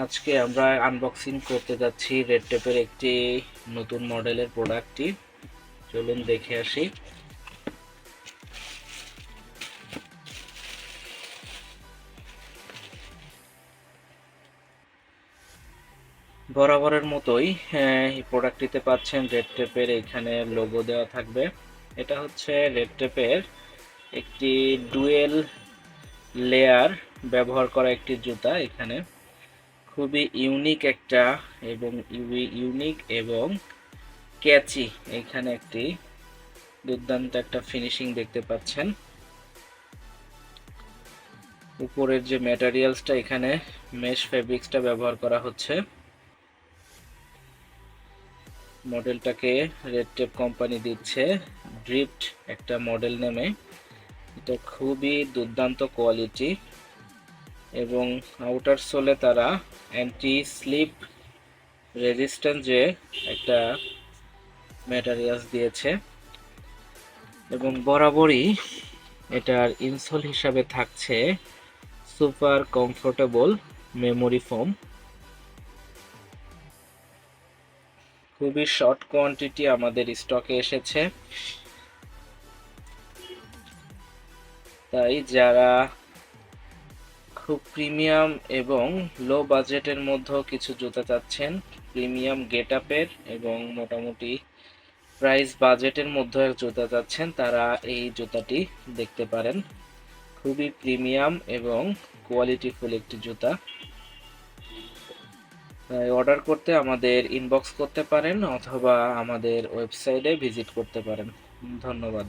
আজকে আমরা আনবক্সিং করতে যাচ্ছি রেড টেপের একটি নতুন মডেলের প্রোডাক্টটি। চলুন দেখে আসি। বরাবরের মতোই এই প্রোডাক্টটিতে পাচ্ছেন রেড টেপের এখানে লোগো দেওয়া থাকবে। এটা হচ্ছে রেড টেপের একটি ডুয়েল লেয়ার ব্যবহার করা একটি জুতা। এখানে খুবই ইউনিক একটা এবং ইউনিক এবং ক্যাচি এখানে একটি দুর্দান্ত একটা ফিনিশিং দেখতে পাচ্ছেন। উপরের যে ম্যাটেরিয়ালসটা এখানে মেশ ফেব্রিক্সটা ব্যবহার করা হচ্ছে। মডেলটাকে রেড টেপ কোম্পানি দিচ্ছে ড্রিফট একটা মডেল নেমে। এটা খুবই দুর্দান্ত কোয়ালিটি এবং আউটার সোলে তারা অ্যান্টি স্লিপ রেজিস্ট্যান্ট যে একটা ম্যাটেরিয়ালস দিয়েছে এবং বরাবরই এটার ইনসোল হিসাবে থাকছে সুপার কমফোর্টেবল মেমোরি ফোম। খুবই শর্ট কোয়ান্টিটি আমাদের স্টকে এসেছে, তাই যারা খুব প্রিমিয়াম এবং লো বাজেটের মধ্যেও কিছু জুতা চাচ্ছেন, প্রিমিয়াম গেট আপের এবং মোটামুটি প্রাইস বাজেটের মধ্যে জুতা চাচ্ছেন, তারা এই জুতাটি দেখতে পারেন। খুবই প্রিমিয়াম এবং কোয়ালিটিফুল একটি জুতা। অর্ডার করতে আমাদের ইনবক্স করতে পারেন অথবা আমাদের ওয়েবসাইটে ভিজিট করতে পারেন। ধন্যবাদ।